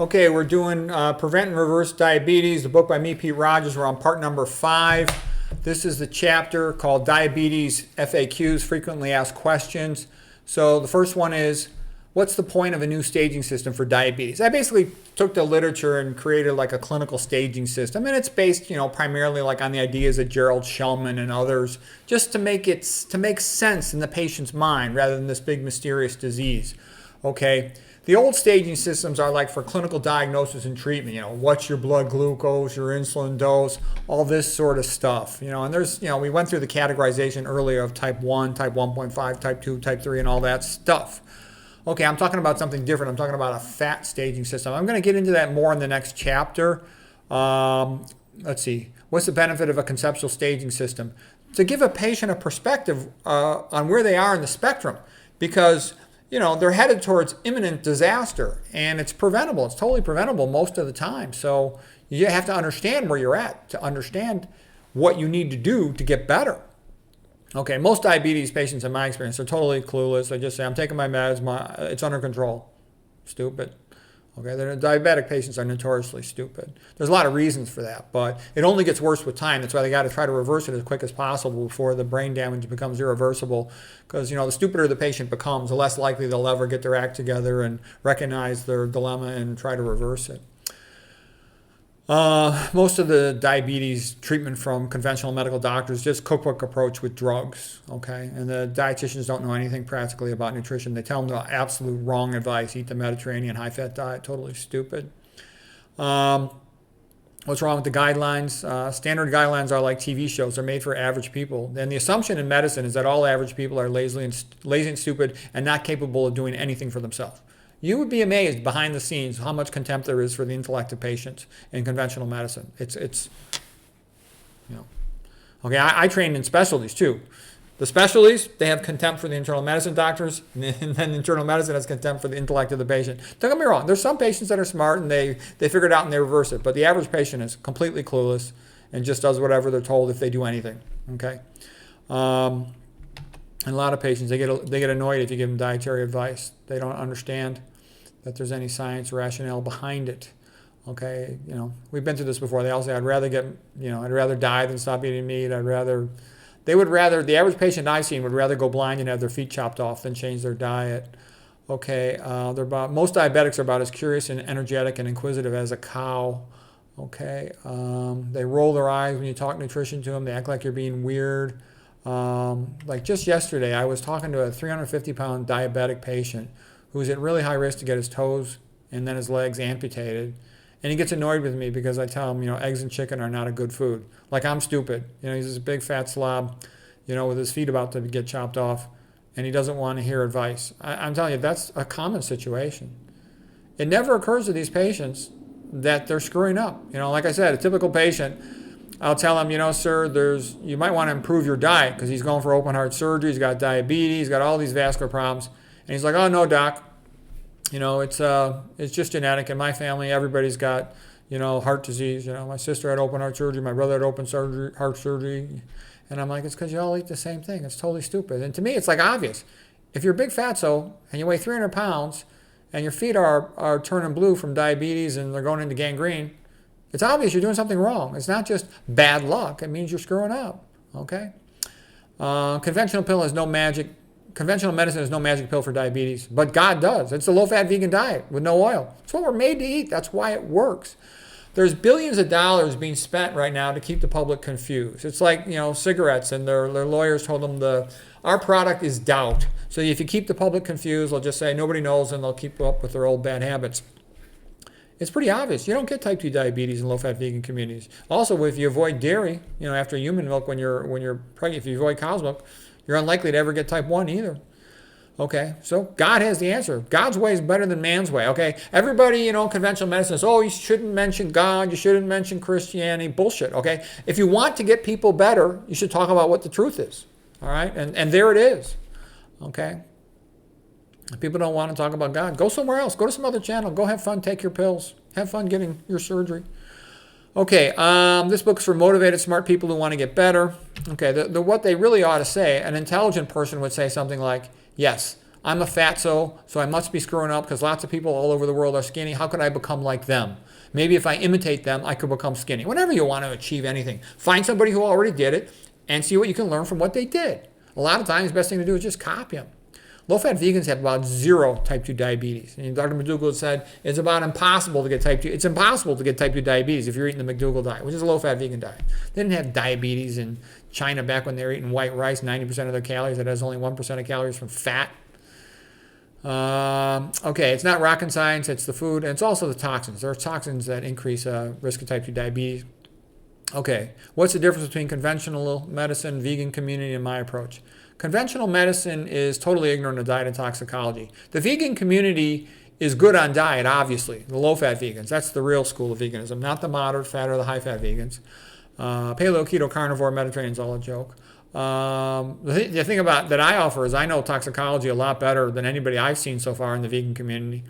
Okay, we're doing Prevent and Reverse Diabetes, the book by me, Pete Rogers. We're on part number 5. This is the chapter called Diabetes FAQs, Frequently Asked Questions. So the first one is, what's the point of a new staging system for diabetes? I basically took the literature and created like a clinical staging system, and it's based, primarily like on the ideas of Gerald Shulman and others, just to make sense in the patient's mind rather than this big mysterious disease. Okay. The old staging systems are like for clinical diagnosis and treatment, what's your blood glucose, your insulin dose, all this sort of stuff, and there's, we went through the categorization earlier of type 1, type 1.5, type 2, type 3, and all that stuff. Okay, I'm talking about something different. I'm talking about a fat staging system. I'm going to get into that more in the next chapter. Let's see. What's the benefit of a conceptual staging system? To give a patient a perspective on where they are in the spectrum, because they're headed towards imminent disaster, and it's preventable. It's totally preventable most of the time. So you have to understand where you're at to understand what you need to do to get better. Okay, most diabetes patients, in my experience, are totally clueless. They just say, I'm taking my meds, it's under control. Stupid. Okay, the diabetic patients are notoriously stupid. There's a lot of reasons for that, but it only gets worse with time. That's why they got to try to reverse it as quick as possible before the brain damage becomes irreversible. Because, the stupider the patient becomes, the less likely they'll ever get their act together and recognize their dilemma and try to reverse it. Most of the diabetes treatment from conventional medical doctors just cookbook approach with drugs, okay? And the dietitians don't know anything practically about nutrition. They tell them the absolute wrong advice. Eat the Mediterranean high-fat diet. Totally stupid. What's wrong with the guidelines? Standard guidelines are like TV shows. They're made for average people. And the assumption in medicine is that all average people are lazy and stupid and not capable of doing anything for themselves. You would be amazed behind the scenes how much contempt there is for the intellect of patients in conventional medicine. Okay, I trained in specialties too. The specialties, they have contempt for the internal medicine doctors, and then internal medicine has contempt for the intellect of the patient. Don't get me wrong, there's some patients that are smart and they figure it out and they reverse it, but the average patient is completely clueless and just does whatever they're told if they do anything, okay? And a lot of patients, they get annoyed if you give them dietary advice. They don't understand that there's any science or rationale behind it. Okay, we've been through this before. They all say, I'd rather die than stop eating meat. The average patient I've seen would rather go blind and have their feet chopped off than change their diet. Okay, most diabetics are about as curious and energetic and inquisitive as a cow. Okay, they roll their eyes when you talk nutrition to them. They act like you're being weird. Like just yesterday, I was talking to a 350-pound diabetic patient who's at really high risk to get his toes and then his legs amputated. And he gets annoyed with me because I tell him, eggs and chicken are not a good food. Like I'm stupid. He's this big fat slob, with his feet about to get chopped off, and he doesn't want to hear advice. I'm telling you, that's a common situation. It never occurs to these patients that they're screwing up. Like I said, a typical patient, I'll tell him, sir, you might want to improve your diet because he's going for open heart surgery, he's got diabetes, he's got all these vascular problems. And he's like, oh, no, doc, it's just genetic. In my family, everybody's got, heart disease. My sister had open heart surgery. My brother had heart surgery. And I'm like, it's because you all eat the same thing. It's totally stupid. And to me, it's like obvious. If you're a big fatso and you weigh 300 pounds and your feet are turning blue from diabetes and they're going into gangrene, it's obvious you're doing something wrong. It's not just bad luck. It means you're screwing up. Okay? Conventional medicine has no magic pill for diabetes, but God does. It's a low-fat vegan diet with no oil. It's what we're made to eat. That's why it works. There's billions of dollars being spent right now to keep the public confused. It's like, cigarettes, and their lawyers told them our product is doubt. So if you keep the public confused, they'll just say nobody knows, and they'll keep up with their old bad habits. It's pretty obvious. You don't get type 2 diabetes in low-fat vegan communities. Also, if you avoid dairy, after human milk when you're pregnant, if you avoid cow's milk, you're unlikely to ever get type 1 either. Okay, so God has the answer. God's way is better than man's way, okay? Everybody, conventional medicine says, you shouldn't mention God, you shouldn't mention Christianity. Bullshit, okay? If you want to get people better, you should talk about what the truth is, all right? And there it is, okay? If people don't want to talk about God, go somewhere else. Go to some other channel. Go have fun, take your pills. Have fun getting your surgery. Okay, this book's for motivated, smart people who want to get better. Okay, what they really ought to say, an intelligent person would say something like, yes, I'm a fatso, so I must be screwing up because lots of people all over the world are skinny. How could I become like them? Maybe if I imitate them, I could become skinny. Whenever you want to achieve anything, find somebody who already did it and see what you can learn from what they did. A lot of times, the best thing to do is just copy them. Low-fat vegans have about 0 type 2 diabetes. And Dr. McDougall said it's about impossible to get type 2. It's impossible to get type 2 diabetes if you're eating the McDougall diet, which is a low-fat vegan diet. They didn't have diabetes in China back when they were eating white rice, 90% of their calories. It has only 1% of calories from fat. Okay, it's not rocket science. It's the food, and it's also the toxins. There are toxins that increase risk of type 2 diabetes. Okay, what's the difference between conventional medicine, vegan community, and my approach? Conventional medicine is totally ignorant of diet and toxicology. The vegan community is good on diet, obviously. The low-fat vegans, that's the real school of veganism, not the moderate fat or the high-fat vegans. Paleo, keto, carnivore, Mediterranean is all a joke. The thing about that I offer is I know toxicology a lot better than anybody I've seen so far in the vegan community.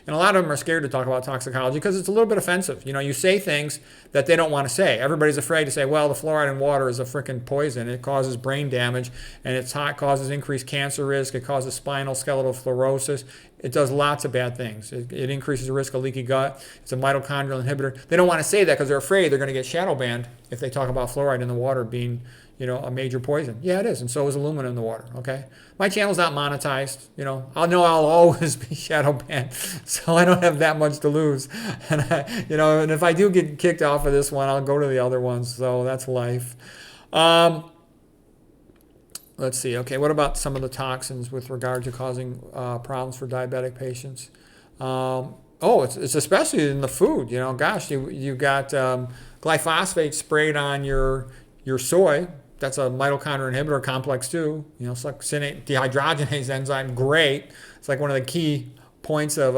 And a lot of them are scared to talk about toxicology because it's a little bit offensive. You say things that they don't want to say. Everybody's afraid to say, well, the fluoride in water is a freaking poison. It causes brain damage, and it causes increased cancer risk. It causes spinal skeletal fluorosis. It does lots of bad things. It increases the risk of leaky gut. It's a mitochondrial inhibitor. They don't want to say that because they're afraid they're going to get shadow banned if they talk about fluoride in the water being a major poison. Yeah, it is, and so is aluminum in the water, okay? My channel's not monetized, I'll always be shadow banned, so I don't have that much to lose. And and if I do get kicked off of this one, I'll go to the other ones, so that's life. Let's see, okay, what about some of the toxins with regard to causing problems for diabetic patients? It's especially in the food, gosh, you got glyphosate sprayed on your soy. That's a mitochondrial inhibitor complex 2. Succinate dehydrogenase enzyme, great. It's like one of the key points of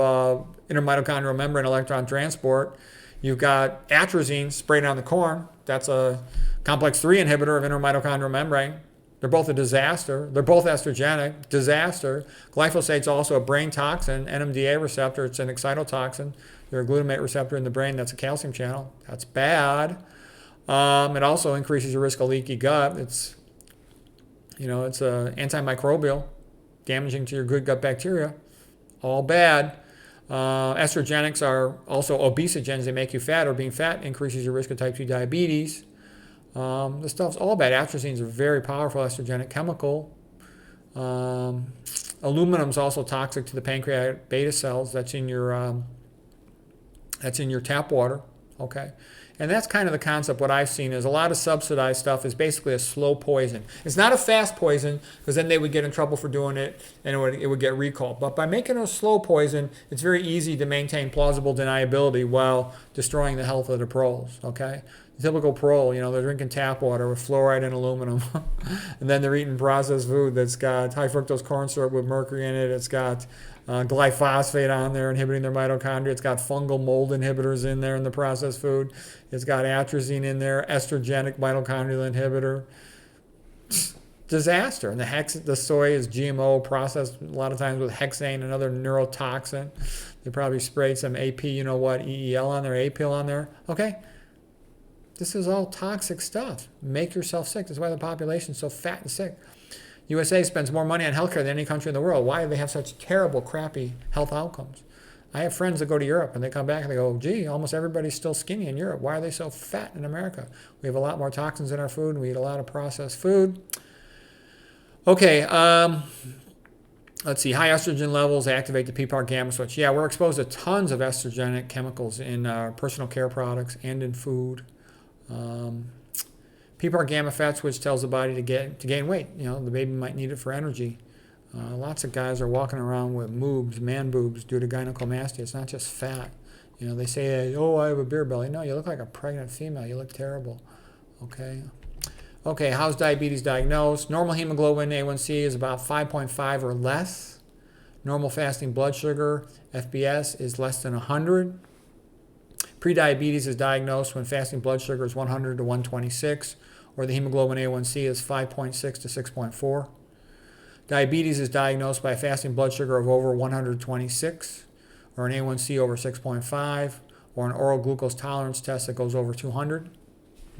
intermitochondrial membrane electron transport. You've got atrazine sprayed on the corn. That's a complex 3 inhibitor of intermitochondrial membrane. They're both a disaster. They're both estrogenic, disaster. Glyphosate's also a brain toxin, NMDA receptor. It's an excitotoxin. There's a glutamate receptor in the brain. That's a calcium channel. That's bad. It also increases your risk of leaky gut. It's antimicrobial, damaging to your good gut bacteria. All bad. Estrogenics are also obesogens. They make you fat, or being fat increases your risk of type 2 diabetes. This stuff's all bad. Atrazine is a very powerful estrogenic chemical. Aluminum is also toxic to the pancreatic beta cells. That's in your tap water. Okay. And that's kind of the concept. What I've seen is a lot of subsidized stuff is basically a slow poison. It's not a fast poison because then they would get in trouble for doing it and it would get recalled. But by making it a slow poison, it's very easy to maintain plausible deniability while destroying the health of the proles. Okay, the typical prole, they're drinking tap water with fluoride and aluminum, and then they're eating processed food that's got high fructose corn syrup with mercury in it. It's got glyphosate on there inhibiting their mitochondria. It's got fungal mold inhibitors in there in the processed food. It's got atrazine in there, estrogenic mitochondrial inhibitor. Disaster. And the soy is GMO processed a lot of times with hexane, another neurotoxin. They probably sprayed some EEL on there, APIL on there. Okay. This is all toxic stuff. Make yourself sick. That's why the population's so fat and sick. USA spends more money on healthcare than any country in the world. Why do they have such terrible, crappy health outcomes? I have friends that go to Europe and they come back and they go, gee, almost everybody's still skinny in Europe. Why are they so fat in America? We have a lot more toxins in our food and we eat a lot of processed food. Okay, let's see. High estrogen levels activate the PPAR gamma switch. Yeah, we're exposed to tons of estrogenic chemicals in personal care products and in food. PPAR gamma fat switch tells the body to gain weight. The baby might need it for energy. Lots of guys are walking around with man boobs due to gynecomastia. It's not just fat. They say, oh, I have a beer belly. No, you look like a pregnant female. You look terrible. Okay, how's diabetes diagnosed? Normal hemoglobin A1C is about 5.5 or less. Normal fasting blood sugar, FBS, is less than 100. Prediabetes is diagnosed when fasting blood sugar is 100 to 126, or the hemoglobin A1C is 5.6 to 6.4. Diabetes is diagnosed by a fasting blood sugar of over 126, or an A1C over 6.5, or an oral glucose tolerance test that goes over 200.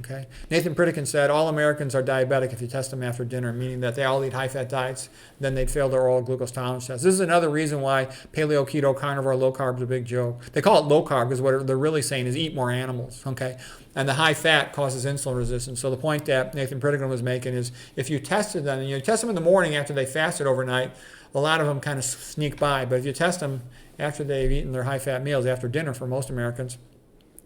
Okay. Nathan Pritikin said all Americans are diabetic if you test them after dinner, meaning that they all eat high-fat diets, then they'd fail their oral glucose tolerance test. This is another reason why paleo, keto, carnivore, low carb is a big joke. They call it low carb because what they're really saying is eat more animals. Okay. And the high fat causes insulin resistance. So the point that Nathan Pritikin was making is if you tested them, and you test them in the morning after they fasted overnight, a lot of them kind of sneak by. But if you test them after they've eaten their high-fat meals, after dinner for most Americans,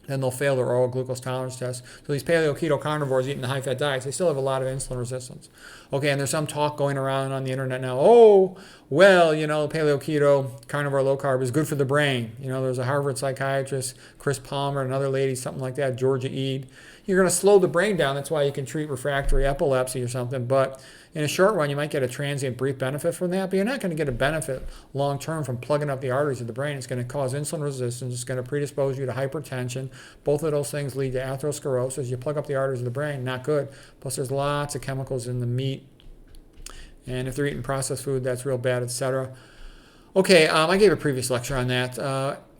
then they'll fail their oral glucose tolerance test. So these paleo, keto, carnivores eating the high-fat diets, they still have a lot of insulin resistance. Okay, and there's some talk going around on the internet now, oh, well, paleo, keto, carnivore, low carb is good for the brain. There's a Harvard psychiatrist, Chris Palmer, another lady, something like that, Georgia Ede. You're going to slow the brain down. That's why you can treat refractory epilepsy or something. But in a short run, you might get a transient brief benefit from that, but you're not going to get a benefit long term from plugging up the arteries of the brain. It's going to cause insulin resistance. It's going to predispose you to hypertension. Both of those things lead to atherosclerosis. You plug up the arteries of the brain, not good. Plus, there's lots of chemicals in the meat. And if they're eating processed food, that's real bad, etc. Okay, I gave a previous lecture on that.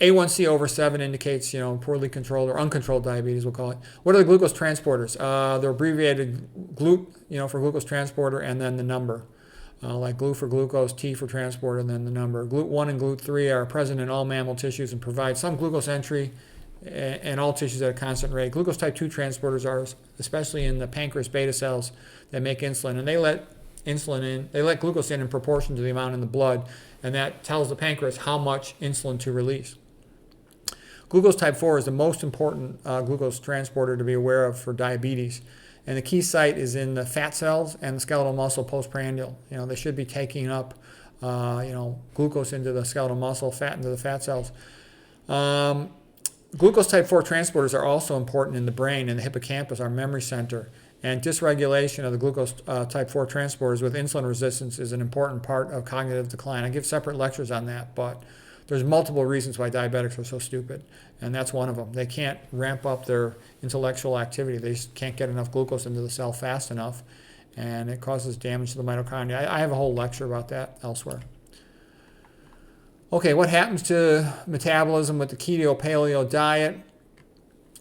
A1C over 7 indicates, poorly controlled or uncontrolled diabetes, we'll call it. What are the glucose transporters? They're abbreviated GLUT, for glucose transporter, and then the number. Like GLU for glucose, T for transporter, and then the number. GLUT1 and GLUT3 are present in all mammal tissues and provide some glucose entry in all tissues at a constant rate. Glucose type 2 transporters are especially in the pancreas beta cells that make insulin, and they let glucose in proportion to the amount in the blood, and that tells the pancreas how much insulin to release. Glucose type 4 is the most important glucose transporter to be aware of for diabetes, and the key site is in the fat cells and the skeletal muscle postprandial. They should be taking up glucose into the skeletal muscle, fat into the fat cells. Glucose type 4 transporters are also important in the brain, and the hippocampus, our memory center. And dysregulation of the glucose type 4 transporters with insulin resistance is an important part of cognitive decline. I give separate lectures on that, but there's multiple reasons why diabetics are so stupid, and that's one of them. They can't ramp up their intellectual activity. They just can't get enough glucose into the cell fast enough, and it causes damage to the mitochondria. I have a whole lecture about that elsewhere. Okay, what happens to metabolism with the keto-paleo diet?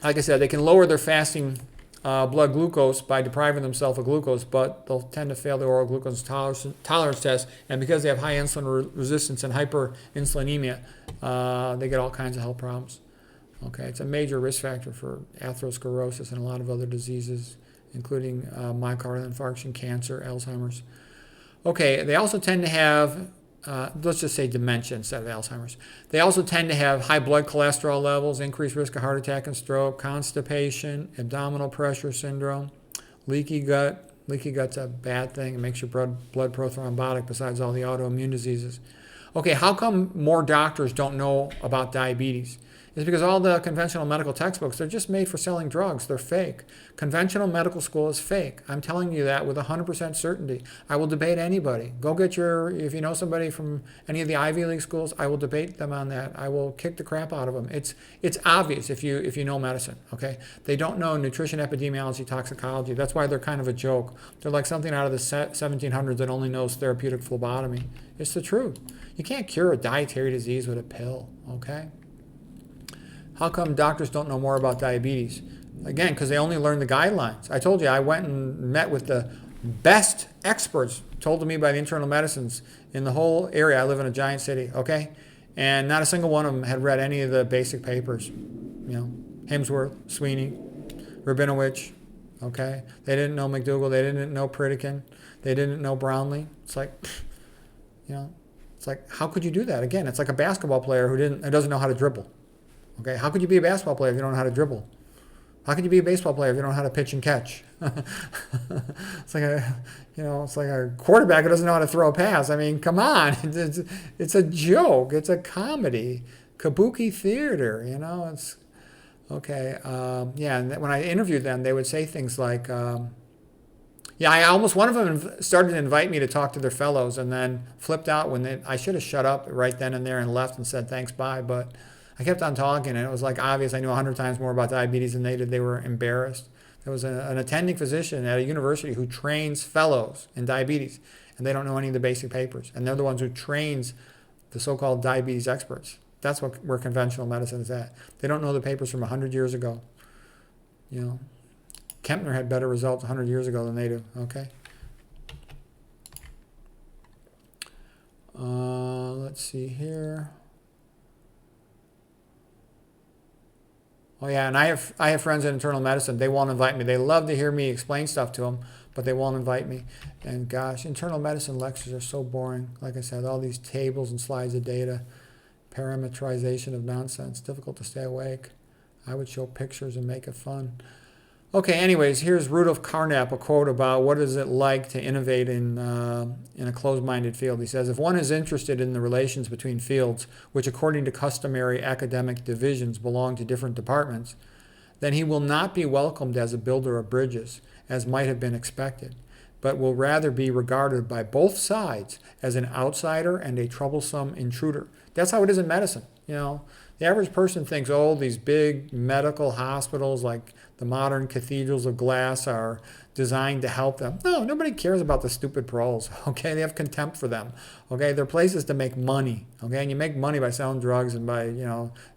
Like I said, they can lower their fasting blood glucose by depriving themselves of glucose, but they'll tend to fail the oral glucose tolerance test, and because they have high insulin resistance and hyperinsulinemia, they get all kinds of health problems. Okay, it's a major risk factor for atherosclerosis and a lot of other diseases, including myocardial infarction, cancer, Alzheimer's. Okay, they also tend to have let's just say dementia instead of Alzheimer's. They also tend to have high blood cholesterol levels, increased risk of heart attack and stroke, constipation, abdominal pressure syndrome, leaky gut. Leaky gut's a bad thing. It makes your blood prothrombotic besides all the autoimmune diseases. Okay, how come more doctors don't know about diabetes? It's because all the conventional medical textbooks, they're just made for selling drugs. They're fake. Conventional medical school is fake. I'm telling you that with 100% certainty. I will debate anybody. Go get if you know somebody from any of the Ivy League schools, I will debate them on that. I will kick the crap out of them. It's obvious if you know medicine, okay? They don't know nutrition, epidemiology, toxicology. That's why they're kind of a joke. They're like something out of the 1700s that only knows therapeutic phlebotomy. It's the truth. You can't cure a dietary disease with a pill, okay? How come doctors don't know more about diabetes? Again, because they only learn the guidelines. I told you I went and met with the best experts told to me by the internal medicines in the whole area. I live in a giant city, okay? And not a single one of them had read any of the basic papers. Hemsworth, Sweeney, Rabinowitz, okay? They didn't know McDougall. They didn't know Pritikin. They didn't know Brownlee. It's like, it's like, how could you do that? Again, it's like a basketball player who doesn't know how to dribble. Okay, how could you be a basketball player if you don't know how to dribble? How could you be a baseball player if you don't know how to pitch and catch? It's like a quarterback who doesn't know how to throw a pass. I mean, come on, it's a joke. It's a comedy, kabuki theater. It's okay. And when I interviewed them, they would say things like, one of them started to invite me to talk to their fellows, and then flipped out when I should have shut up right then and there and left and said thanks, bye, but I kept on talking, and it was like obvious I knew 100 times more about diabetes than they did. They were embarrassed. There was an attending physician at a university who trains fellows in diabetes, and they don't know any of the basic papers. And they're the ones who trains the so-called diabetes experts. That's where conventional medicine is at. They don't know the papers from 100 years ago. Kempner had better results 100 years ago than they do. Okay. Let's see here. Oh yeah, and I have friends in internal medicine. They won't invite me. They love to hear me explain stuff to them, but they won't invite me. And gosh, internal medicine lectures are so boring. Like I said, all these tables and slides of data, parameterization of nonsense, difficult to stay awake. I would show pictures and make it fun. Okay, anyways, here's Rudolf Carnap, a quote about what is it like to innovate in a closed-minded field. He says, if one is interested in the relations between fields, which according to customary academic divisions belong to different departments, then he will not be welcomed as a builder of bridges, as might have been expected, but will rather be regarded by both sides as an outsider and a troublesome intruder. That's how it is in medicine. You know, the average person thinks, oh, these big medical hospitals like the modern cathedrals of glass are designed to help them. No, nobody cares about the stupid proles, okay? They have contempt for them, okay? They're places to make money, okay? And you make money by selling drugs and by,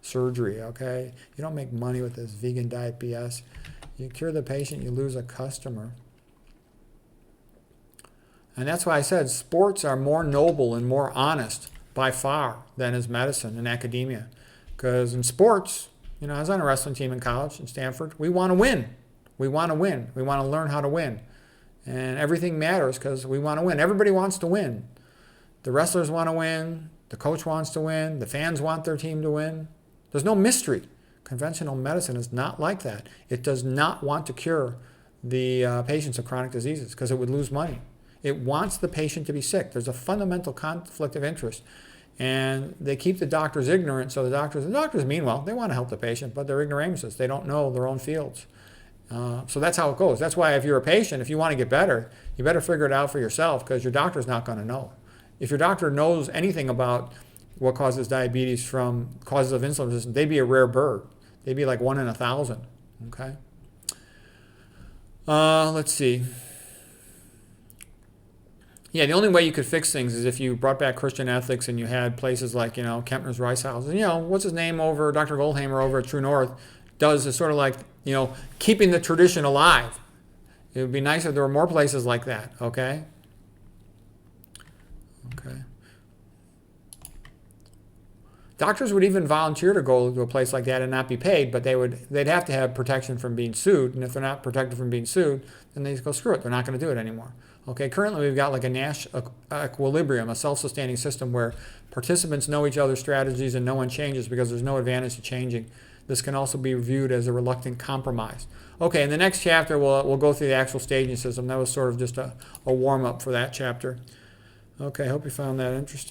surgery, okay? You don't make money with this vegan diet BS. You cure the patient, you lose a customer. And that's why I said sports are more noble and more honest by far than is medicine and academia. Because in sports, I was on a wrestling team in college in Stanford. We want to win. We want to win. We want to learn how to win. And everything matters because we want to win. Everybody wants to win. The wrestlers want to win. The coach wants to win. The fans want their team to win. There's no mystery. Conventional medicine is not like that. It does not want to cure the patients of chronic diseases because it would lose money. It wants the patient to be sick. There's a fundamental conflict of interest. And they keep the doctors ignorant, so the doctors mean well. They want to help the patient, but they're ignoramuses. They don't know their own fields. So that's how it goes. That's why if you're a patient, if you want to get better, you better figure it out for yourself because your doctor's not going to know. If your doctor knows anything about what causes diabetes from causes of insulin resistance, they'd be a rare bird. They'd be like 1 in 1,000. Okay. Let's see. Yeah, the only way you could fix things is if you brought back Christian ethics and you had places like, Kempner's Rice House. And, what's his name over, Dr. Goldhamer over at True North does is sort of like, keeping the tradition alive. It would be nice if there were more places like that, okay? Okay. Doctors would even volunteer to go to a place like that and not be paid, but they'd have to have protection from being sued. And if they're not protected from being sued, then they just go, screw it, they're not going to do it anymore. Okay, currently we've got like a Nash equilibrium, a self-sustaining system where participants know each other's strategies and no one changes because there's no advantage to changing. This can also be viewed as a reluctant compromise. Okay, in the next chapter we'll go through the actual staging system. That was sort of just a warm-up for that chapter. Okay, hope you found that interesting.